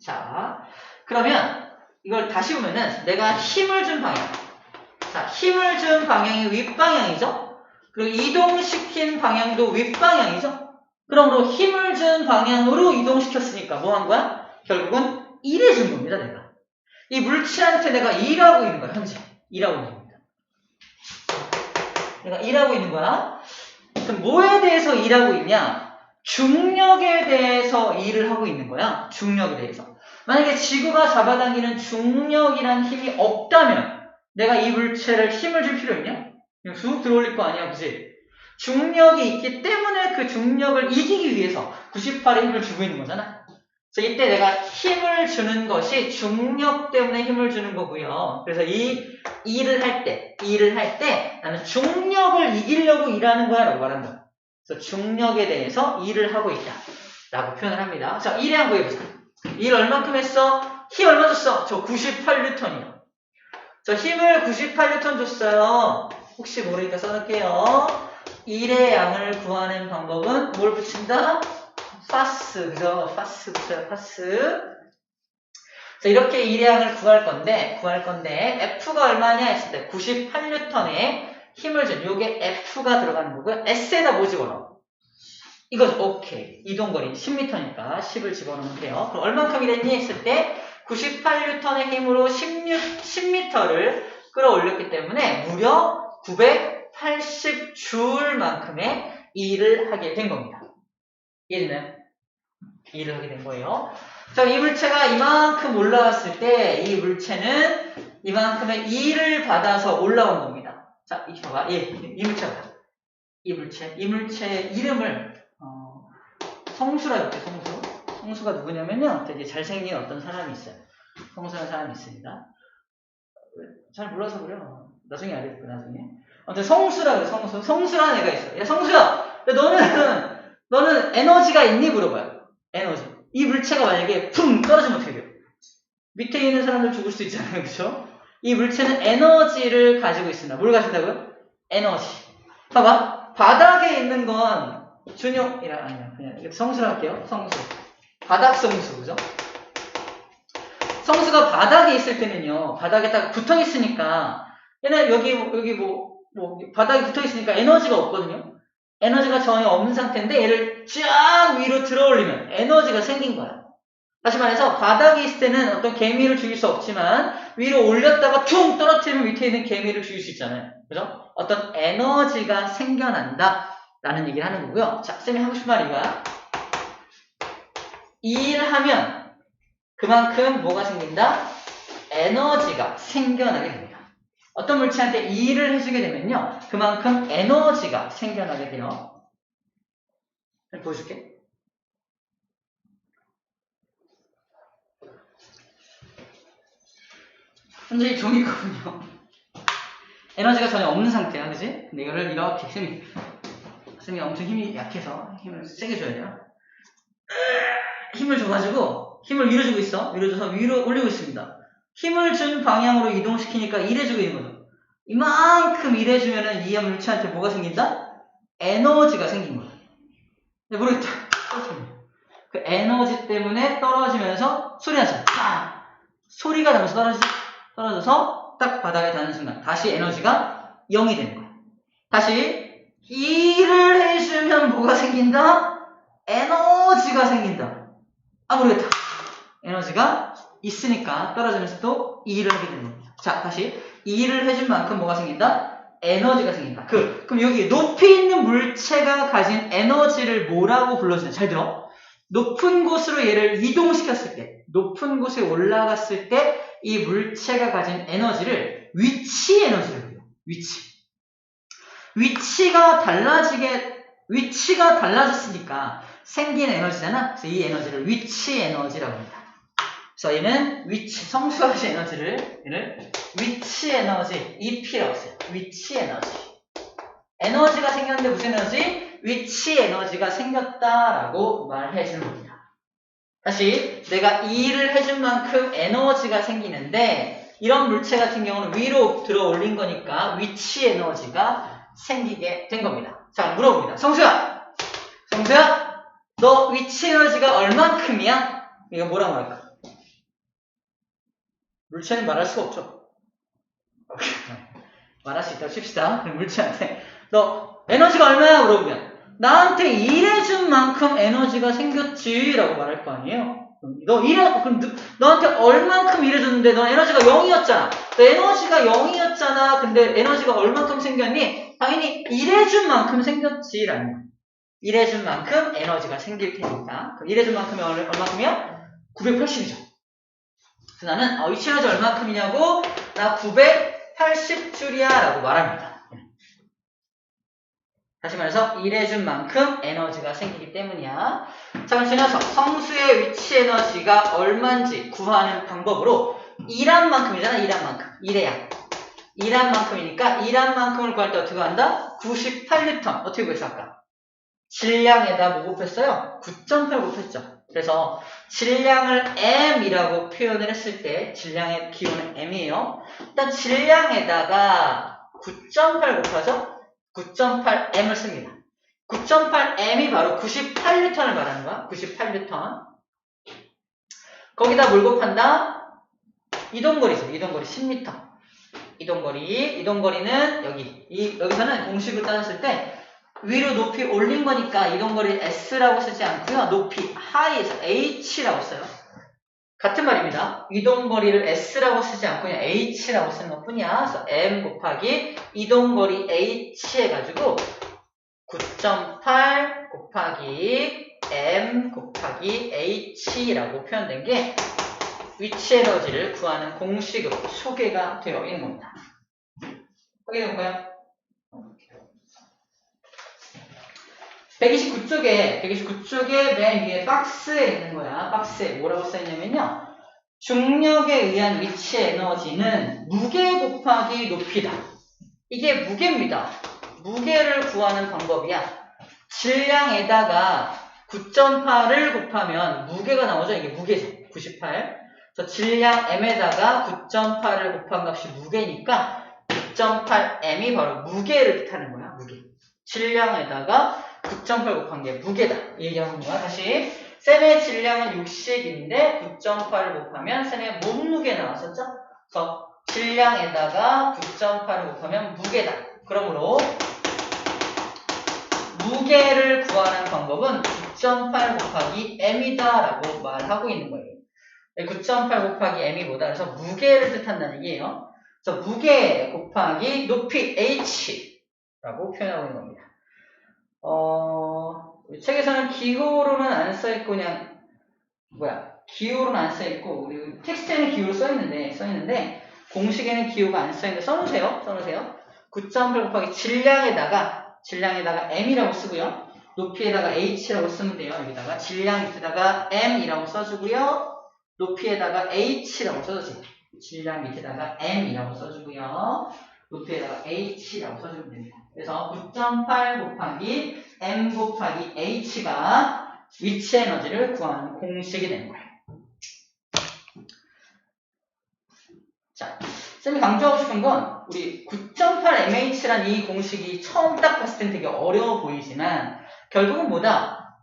자, 그러면 이걸 다시 보면은 내가 힘을 준 방향. 자, 힘을 준 방향이 윗방향이죠? 그리고 이동시킨 방향도 윗방향이죠? 그러므로 힘을 준 방향으로 이동시켰으니까 뭐 한 거야? 결국은 1해 준 겁니다, 내가. 이 물체한테 내가 2라고 있는 거야, 현재. 2라고 있는 겁니다. 내가 2라고 있는 거야. 그럼 뭐에 대해서 2라고 있냐? 중력에 대해서 2를 하고 있는 거야. 중력에 대해서. 만약에 지구가 잡아당기는 중력이란 힘이 없다면 내가 이 물체를 힘을 줄 필요 있냐? 그냥 쑥 들어올릴 거 아니야, 그치? 중력이 있기 때문에 그 중력을 이기기 위해서 98의 힘을 주고 있는 거잖아. 그래서 이때 내가 힘을 주는 것이 중력 때문에 힘을 주는 거고요. 그래서 이 일을 할 때 나는 중력을 이기려고 일하는 거야 라고 말한다. 그래서 중력에 대해서 일을 하고 있다 라고 표현을 합니다. 자, 1에 한번 해보자. 일 얼만큼 했어? 힘 얼마 줬어? 저 98N이요. 저 힘을 98N 줬어요. 혹시 모르니까 써놓을게요. 1의 양을 구하는 방법은 뭘 붙인다? 파스, 그죠? 파스 붙여요, 파스. 자, 이렇게 1의 양을 구할 건데, F가 얼마냐 했을 때, 98N의 힘을 준, 요게 F가 들어가는 거고요. S에다 뭐 집어넣어? 이거, 오케이. 이동거리 10m니까 10을 집어넣으면 돼요. 그럼 얼만큼이랬니? 했을 때, 98N의 힘으로 10m를 끌어올렸기 때문에, 무려 980J만큼의 일을 하게 된 겁니다. 이해되나요? 일을 하게 된 거예요. 자, 이 물체가 이만큼 올라왔을 때 이 물체는 이만큼의 일을 받아서 올라온 겁니다. 자, 이 봐봐. 이 물체가 이 물체의 이름을 성수라 이렇게 성수가 누구냐면요. 되게 잘생긴 어떤 사람이 있어요. 성수라는 사람이 있습니다. 잘 몰라서 그래요. 나중에 알려줄게, 나중에. 아무튼 성수라 그래, 성수라는 애가 있어. 야, 성수야! 너는 에너지가 있니? 물어봐요. 에너지. 이 물체가 만약에 쿵 떨어지면 어떻게 돼요? 밑에 있는 사람들 죽을 수 있잖아요. 그쵸? 이 물체는 에너지를 가지고 있습니다. 뭘 가진다고요? 에너지. 봐봐. 바닥에 있는 건 아니야. 그냥 성수라 할게요. 성수. 바닥 성수. 그죠? 성수가 바닥에 있을 때는요. 바닥에 딱 붙어 있으니까 얘는 여기 바닥에 붙어 있으니까 에너지가 없거든요. 에너지가 전혀 없는 상태인데 얘를 쫙 위로 들어올리면 에너지가 생긴 거야. 다시 말해서 바닥에 있을 때는 어떤 개미를 죽일 수 없지만 위로 올렸다가 퉁 떨어뜨리면 밑에 있는 개미를 죽일 수 있잖아요. 그죠? 어떤 에너지가 생겨난다 라는 얘기를 하는 거고요. 자, 쌤이 하고 싶은 말이 이거야. 일하면 그만큼 뭐가 생긴다? 에너지가 생겨나게 됩니다. 어떤 물체한테 일을 해주게 되면요. 그만큼 에너지가 생겨나게 돼요. 보여줄게. 현재 이 종이거든요. 에너지가 전혀 없는 상태야, 그지? 근데 이거를 이렇게 쌤이 엄청 힘이 약해서 힘을 세게 줘야 돼요. 힘을 줘가지고 힘을 위로 주고 있어. 위로 줘서 위로 올리고 있습니다. 힘을 준 방향으로 이동시키니까 일해주고 있는 거죠. 이만큼 일해주면은 이 물체한테 뭐가 생긴다? 에너지가 생긴 거야. 근데 모르겠다. 그 에너지 때문에 떨어지면서 소리 나죠. 소리가 나면서 떨어져서 딱 바닥에 닿는 순간 다시 에너지가 0이 되는 거야. 다시 2를 해주면 뭐가 생긴다? 에너지가 생긴다. 아, 모르겠다. 에너지가 있으니까 떨어지면서 또 2를 하게 되는 겁니다. 자, 다시 2를 해준 만큼 뭐가 생긴다? 에너지가 생긴다. 그럼 여기 높이 있는 물체가 가진 에너지를 뭐라고 불러주냐? 잘 들어. 높은 곳으로 얘를 이동시켰을 때, 높은 곳에 올라갔을 때 이 물체가 가진 에너지를 위치 에너지라고 해요. 위치가 달라졌으니까 생긴 에너지잖아. 그래서 이 에너지를 위치 에너지라고 합니다. 그래서 얘는 성수가 가진 에너지를 얘를 위치 에너지, EP라고 써요. 위치 에너지. 에너지가 생겼는데 무슨 에너지? 위치 에너지가 생겼다라고 말해주는 겁니다. 다시 내가 2를 해준 만큼 에너지가 생기는데 이런 물체 같은 경우는 위로 들어 올린 거니까 위치 에너지가 생기게 된 겁니다. 자, 물어봅니다. 성수야, 너 위치 에너지가 얼만큼이야? 이거 뭐라고 할까? 물체는 말할 수가 없죠. 말할 수 있다고 칩시다. 그럼 물체한테 너 에너지가 얼마야? 물어보면 나한테 일해준 만큼 에너지가 생겼지 라고 말할 거 아니에요. 그럼 너한테 얼만큼 일해줬는데 너 에너지가 0이었잖아. 너 에너지가 0이었잖아. 근데 에너지가 얼만큼 생겼니? 당연히 일해준 만큼 생겼지 라는 거야. 일해준 만큼 에너지가 생길 테니까. 그럼 일해준 만큼이 얼만큼이야? 980이죠. 그래서 나는 위치 에너지 얼만큼이냐고? 나 980줄이야 라고 말합니다. 다시 말해서 일해준 만큼 에너지가 생기기 때문이야. 자, 그럼 지나서 성수의 위치 에너지가 얼마인지 구하는 방법으로 일한 만큼이잖아. 일한 만큼이니까 일한 만큼을 구할 때 어떻게 한다? 98N 어떻게 구했어 아까? 질량에다 뭐 곱했어요? 9.8 곱했죠. 그래서 질량을 M이라고 표현을 했을 때 질량의 기호는 M이에요. 일단 질량에다가 9.8 곱하죠? 9.8M을 씁니다. 9.8M이 바로 98N을 말하는 거야. 98N. 거기다 뭘 곱한다? 이동거리죠. 이동거리 10m. 이동거리는 여기서는 공식을 따졌을 때 위로 높이 올린 거니까 이동거리 S라고 쓰지 않고요. 높이 하이에서 H라고 써요. 같은 말입니다. 이동거리를 S라고 쓰지 않고 그냥 H라고 쓰는 것 뿐이야. 그래서 M 곱하기 이동거리 H 해가지고 9.8 곱하기 M 곱하기 H라고 표현된 게 위치 에너지를 구하는 공식으로 소개가 되어 있는 겁니다. 확인해 볼까요? 129쪽에 맨 위에 박스에 있는 거야. 박스에 뭐라고 써있냐면요. 중력에 의한 위치 에너지는 무게 곱하기 높이다. 이게 무게입니다. 무게를 구하는 방법이야. 질량에다가 9.8을 곱하면 무게가 나오죠. 이게 무게죠. 98. 그래서 질량 M에다가 9.8을 곱한 값이 무게니까 9.8M이 바로 무게를 뜻하는 거야. 무게. 질량에다가 9.8 곱한 게 무게다. 이 얘기하는 거야. 다시 쌤의 질량은 60인데 9.8을 곱하면 쌤의 몸무게 나왔었죠? 그래서 질량에다가 9.8을 곱하면 무게다. 그러므로 무게를 구하는 방법은 9.8 곱하기 M이다 라고 말하고 있는 거예요. 9.8 곱하기 M이보다 그래서 무게를 뜻한다는 얘기예요. 그래서 무게 곱하기 높이 H라고 표현하고 있는 겁니다. 책에서는 기호로는 안 써있고 기호로는 안 써있고 우리 텍스트에는 기호로 써있는데 공식에는 기호가 안 써있는데 써놓으세요. 9.8 곱하기 질량에다가 M이라고 쓰고요. 높이에다가 H라고 쓰면 돼요. 여기다가 질량 밑에다가 M이라고 써주고요. 높이에다가 H라고 써주세요. 질량 밑에다가 M이라고 써주고요. 높이에다가 H라고 써주면 됩니다. 그래서 9.8 곱하기 M 곱하기 H가 위치 에너지를 구하는 공식이 되는 거예요. 자, 쌤이 강조하고 싶은 건 우리 9.8mh란 이 공식이 처음 딱 봤을 땐 되게 어려워 보이지만 결국은 뭐다?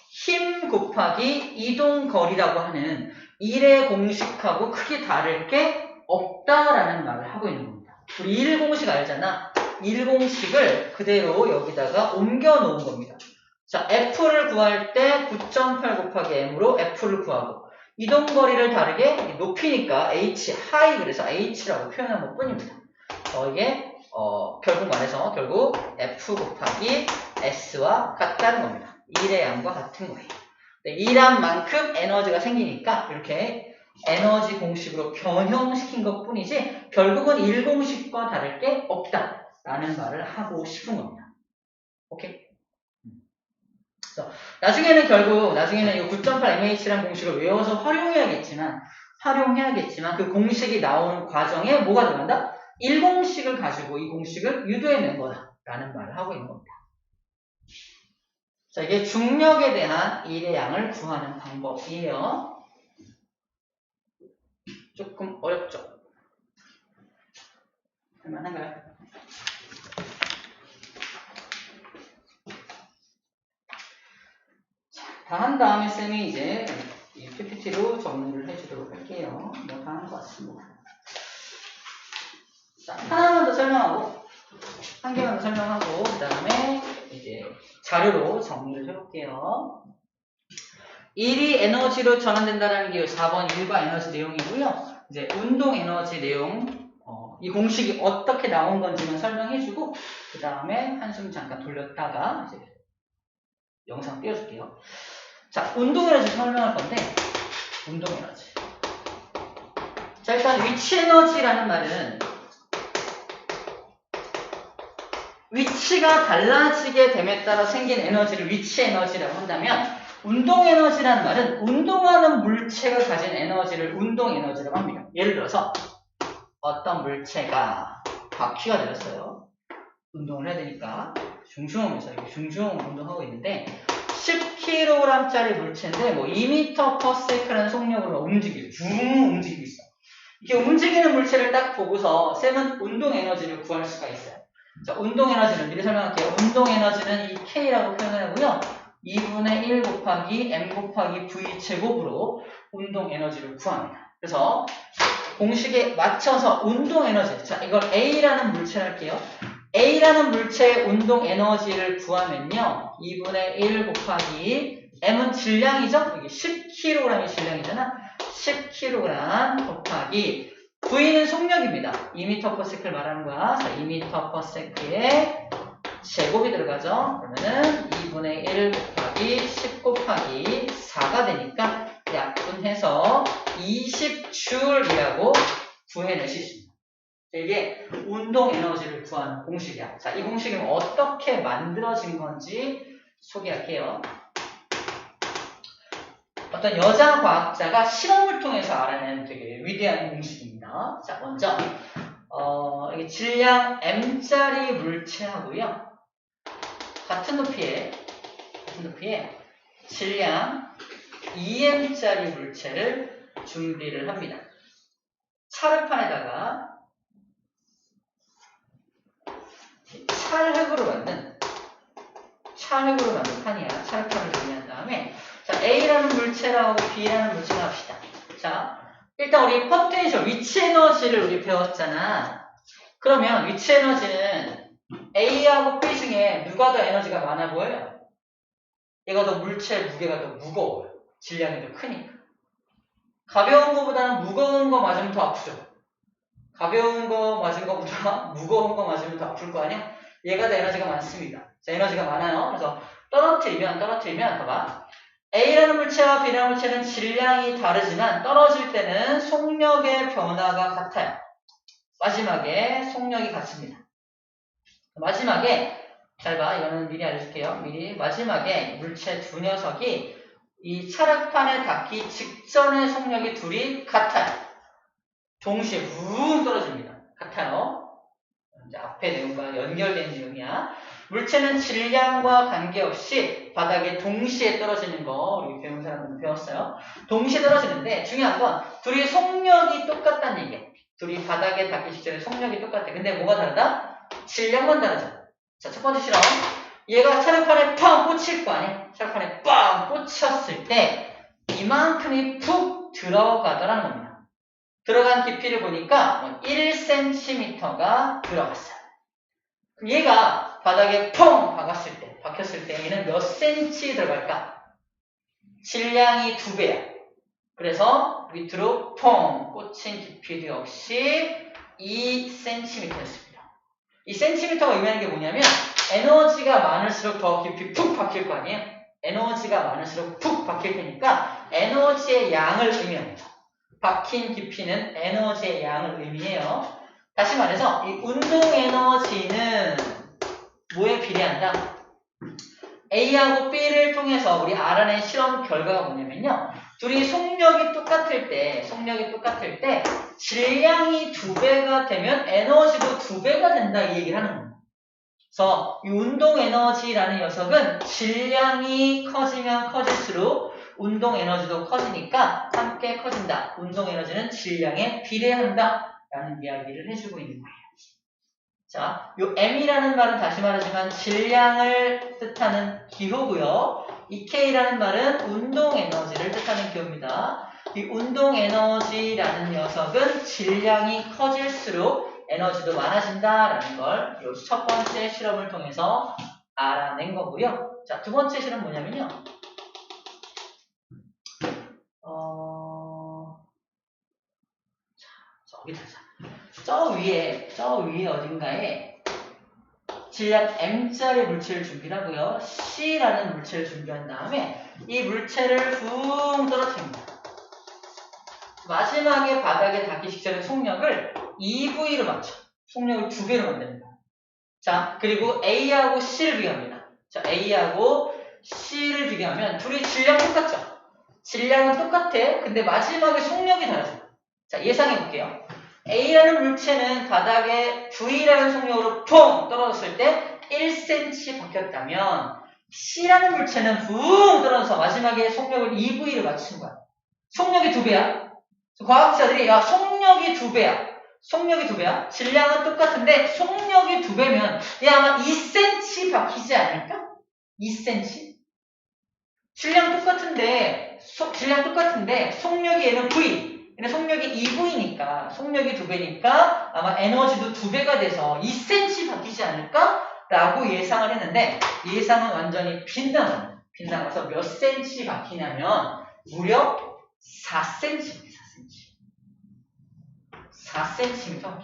힘 곱하기 이동거리라고 하는 1의 공식하고 크게 다를 게 없다라는 말을 하고 있는 겁니다. 우리 1공식 알잖아. 1공식을 그대로 여기다가 옮겨 놓은 겁니다. 자, F를 구할 때 9.8 곱하기 M으로 F를 구하고 이동거리를 다르게 높이니까 H, 하이 그래서 H라고 표현한 것 뿐입니다. 이게 결국 말해서 결국 F 곱하기 S와 같다는 겁니다. 1의 양과 같은 거예요. 네, 1한 만큼 에너지가 생기니까 이렇게 에너지 공식으로 변형시킨 것 뿐이지 결국은 1공식과 다를 게 없다라는 말을 하고 싶은 겁니다. 오케이? 그래서 나중에는 이 9.8mh라는 공식을 외워서 활용해야겠지만 그 공식이 나오는 과정에 뭐가 들어간다? 1공식을 가지고 이 공식을 유도해낸 거다라는 말을 하고 있는 겁니다. 자, 이게 중력에 대한 1의 양을 구하는 방법이에요. 조금 어렵죠? 할만한가요? 자, 다 한 다음에 쌤이 이제 이 PPT로 정리를 해주도록 할게요. 뭐 다 한 것 같습니다. 자, 하나만 더 설명하고, 한 개만 더 설명하고, 그 다음에 이제 자료로 정리를 해볼게요. 1이 에너지로 전환된다는 게 4번 일과 에너지 내용이고요. 이제 운동 에너지 내용, 이 공식이 어떻게 나온 건지만 설명해주고, 그 다음에 한숨 잠깐 돌렸다가 이제 영상 띄워줄게요. 자, 운동 에너지 설명할 건데, 운동 에너지. 자, 일단 위치 에너지라는 말은 위치가 달라지게 됨에 따라 생긴 에너지를 위치 에너지라고 한다면 운동 에너지라는 말은 운동하는 물체가 가진 에너지를 운동 에너지라고 합니다. 예를 들어서 어떤 물체가 바퀴가 되었어요. 운동을 해야 되니까 슝슝하면서 이렇게 슝슝 운동하고 있는데 10kg짜리 물체인데 뭐 2m/s라는 속력으로 움직이고 쭉 움직이고 있어. 이렇게 움직이는 물체를 딱 보고서 쌤은 운동 에너지를 구할 수가 있어요. 자, 운동 에너지는 미리 설명할게요. 운동 에너지는 이 K라고 표현하고요. 2분의 1 곱하기 M 곱하기 V 제곱으로 운동 에너지를 구합니다. 그래서 공식에 맞춰서 운동 에너지. 자, 이걸 A라는 물체를 할게요. A라는 물체의 운동 에너지를 구하면요. 2분의 1 곱하기 M은 질량이죠? 이게 10kg이 질량이잖아. 10kg 곱하기 V는 속력입니다. 2m/s를 말하는 거야. 자, 2m/s에 제곱이 들어가죠. 그러면은 2분의 1 곱하기 10 곱하기 4가 되니까 약분해서 20줄이라고 구해내실 수 있습니다. 이게 운동 에너지를 구하는 공식이야. 자, 이 공식은 어떻게 만들어진 건지 소개할게요. 어떤 여자 과학자가 실험을 통해서 알아낸 되게 위대한 공식입니다. 자, 먼저 이게 질량 m짜리 물체하고요. 같은 높이에 질량 2m짜리 물체를 준비를 합니다. 찰흙판에다가 찰흙으로 만든 판이야. 찰흙판을 준비한 다음에 자, A라는 물체라고 B라는 물체를 합시다. 자, 일단 우리 포텐셜, 위치 에너지를 우리 배웠잖아. 그러면 위치 에너지는 A하고 B 중에 누가 더 에너지가 많아 보여요? 얘가 더 물체 무게가 더 무거워요. 질량이 더 크니까. 가벼운 거보다는 무거운 거 맞으면 더 아프죠. 가벼운 거 맞은 거보다 무거운 거 맞으면 더 아플 거 아니야? 얘가 더 에너지가 많습니다. 자, 에너지가 많아요. 그래서 떨어뜨리면 봐봐. A라는 물체와 B라는 물체는 질량이 다르지만 떨어질 때는 속력의 변화가 같아요. 마지막에 속력이 같습니다. 마지막에 잘 봐. 이거는 미리 알려줄게요. 마지막에 물체 두 녀석이 이 찰흙판에 닿기 직전의 속력이 둘이 같아요. 동시에 뭉 떨어집니다. 같아요. 이제 앞에 내용과 연결된 내용이야. 물체는 질량과 관계없이 바닥에 동시에 떨어지는 거 우리 배운 사람들은 배웠어요. 동시에 떨어지는데 중요한 건 둘이 속력이 똑같다는 얘기야. 둘이 바닥에 닿기 직전에 속력이 똑같아. 근데 뭐가 다르다? 질량만 다르죠. 자, 첫 번째 실험. 얘가 찰흙판에 팡 꽂힐 거 아니야? 찰흙판에 빵 꽂혔을 때 이만큼이 푹 들어가더라는 겁니다. 들어간 깊이를 보니까 1cm가 들어갔어요. 그럼 얘가 바닥에 퐁 박혔을 때 얘는 몇 cm 들어갈까? 질량이 2배야. 그래서 밑으로 퐁 꽂힌 깊이도 역시 2cm였습니다. 이 cm가 의미하는 게 뭐냐면 에너지가 많을수록 더 깊이 푹 박힐 거 아니에요? 에너지가 많을수록 푹 박힐 테니까 에너지의 양을 의미합니다. 박힌 깊이는 에너지의 양을 의미해요. 다시 말해서 이 운동 에너지는 뭐에 비례한다? A하고 B를 통해서 우리 알아낸 실험 결과가 뭐냐면요. 둘이 속력이 똑같을 때 질량이 2배가 되면 에너지도 2배가 된다 이 얘기를 하는 겁니다. 그래서 이 운동 에너지라는 녀석은 질량이 커지면 커질수록 운동 에너지도 커지니까 함께 커진다. 운동 에너지는 질량에 비례한다 라는 이야기를 해주고 있는 거예요. 자, 요 M이라는 말은 다시 말하지만 질량을 뜻하는 기호고요. 이 K라는 말은 운동 에너지를 뜻하는 기호입니다. 이 운동 에너지라는 녀석은 질량이 커질수록 에너지도 많아진다라는 걸 요 첫 번째 실험을 통해서 알아낸 거고요. 자, 두 번째 실험 뭐냐면요. 저 위에 어딘가에 질량 M자리 물체를 준비하고요. C라는 물체를 준비한 다음에 이 물체를 붕 떨어뜨립니다. 마지막에 바닥에 닿기 직전에 속력을 EV로 맞춰. 속력을 2배로 만듭니다. 자, 그리고 A하고 C를 비교합니다. 자, A하고 C를 비교하면 둘이 질량 똑같죠? 질량은 똑같아. 근데 마지막에 속력이 다르죠. 자, 예상해 볼게요. A라는 물체는 바닥에 V라는 속력으로 퐁 떨어졌을 때 1cm 박혔다면 C라는 물체는 붕 떨어져서 마지막에 속력을 EV로 맞춘 거야. 속력이 2배야. 과학자들이 야 속력이 2배야. 질량은 똑같은데 속력이 2배면 얘 아마 2cm 박히지 않을까? 2cm? 질량 똑같은데 속력이 얘는 V. 얘는 속력이 2V니까 속력이 2배니까 아마 에너지도 2배가 돼서 2cm 바뀌지 않을까? 라고 예상을 했는데 예상은 완전히 빗나가서 몇 cm 바뀌냐면 무려 4cm입니다. 4cm.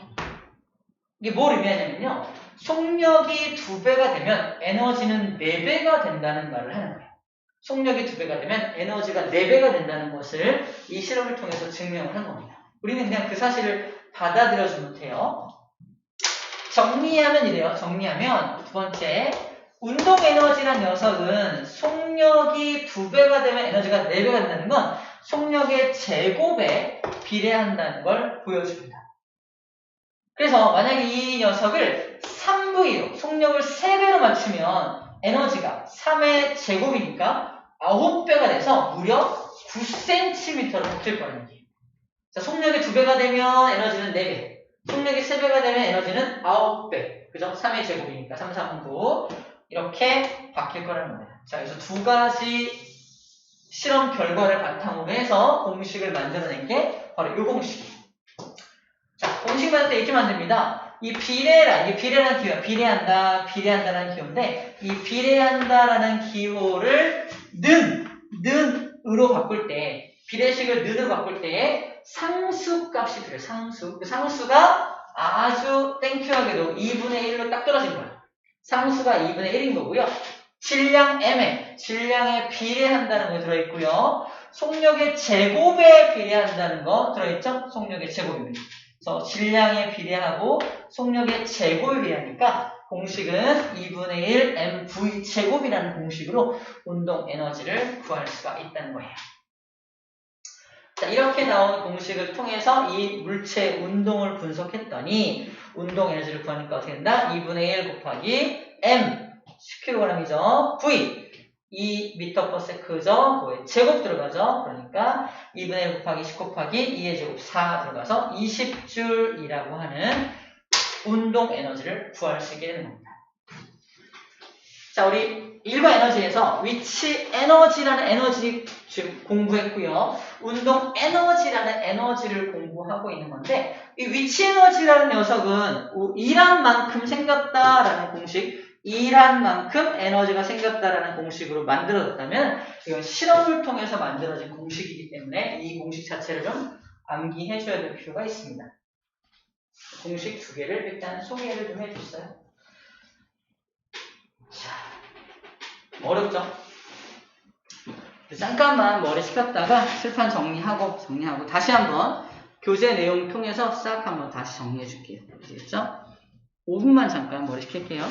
이게 뭘 의미하냐면요. 속력이 2배가 되면 에너지는 4배가 된다는 말을 하는 거예요. 속력이 2배가 되면 에너지가 4배가 된다는 것을 이 실험을 통해서 증명을 한 겁니다. 우리는 그냥 그 사실을 받아들여지 못해요. 정리하면 이래요. 정리하면 두 번째, 운동 에너지란 녀석은 속력이 2배가 되면 에너지가 4배가 된다는 건 속력의 제곱에 비례한다는 걸 보여줍니다. 그래서 만약에 이 녀석을 3V로 속력을 3배로 맞추면 에너지가 3의 제곱이니까 9배가 돼서 무려 9cm로 바뀔 거라는 얘기예요. 자, 속력이 2배가 되면 에너지는 4배. 속력이 3배가 되면 에너지는 9배. 그죠? 3의 제곱이니까 3, 3, 9. 이렇게 바뀔 거라는 거예요. 자, 그래서 두 가지 실험 결과를 바탕으로 해서 공식을 만들어낸 게 바로 이 공식이에요. 자, 공식 만들 때 이렇게 만듭니다. 이 비례라는 기호야. 비례한다라는 기호인데, 이 비례한다라는 기호를 는으로 바꿀 때, 비례식을 는으로 바꿀 때 상수 값이 필요해요. 상수. 그 상수가 아주 땡큐하게도 2분의 1로 딱 떨어진 거야. 상수가 2분의 1인 거고요. 질량 질량에 비례한다는 거 들어있고요. 속력의 제곱에 비례한다는 거 들어있죠? 속력의 제곱입니다. 그래서 질량에 비례하고 속력의 제곱에 비례하니까 공식은 2분의 1 mv 제곱이라는 공식으로 운동 에너지를 구할 수가 있다는 거예요. 자, 이렇게 나온 공식을 통해서 이 물체 운동을 분석했더니 운동 에너지를 구하니까 어떻게 된다? 2분의 1 곱하기 m 10kg이죠. v 2m/s죠. 그거에 제곱 들어가죠. 그러니까 2분의 1 곱하기 10 곱하기 2의 제곱 4 들어가서 20줄이라고 하는 운동 에너지를 구할 수 있게 되는 겁니다. 자, 우리 일반 에너지에서 위치 에너지라는 에너지 지금 공부했고요. 운동 에너지라는 에너지를 공부하고 있는 건데 이 위치 에너지라는 녀석은 일한 만큼 생겼다라는 공식, 일한 만큼 에너지가 생겼다라는 공식으로 만들어졌다면 이건 실험을 통해서 만들어진 공식이기 때문에 이 공식 자체를 좀 암기해 줘야 될 필요가 있습니다. 공식 두 개를 일단 소개를 좀 해줬어요. 자, 어렵죠? 잠깐만 머리 식혔다가 칠판 정리하고 다시 한번 교재 내용 통해서 싹 한번 다시 정리해 줄게요. 아시겠죠? 5분만 잠깐 머리 식힐게요.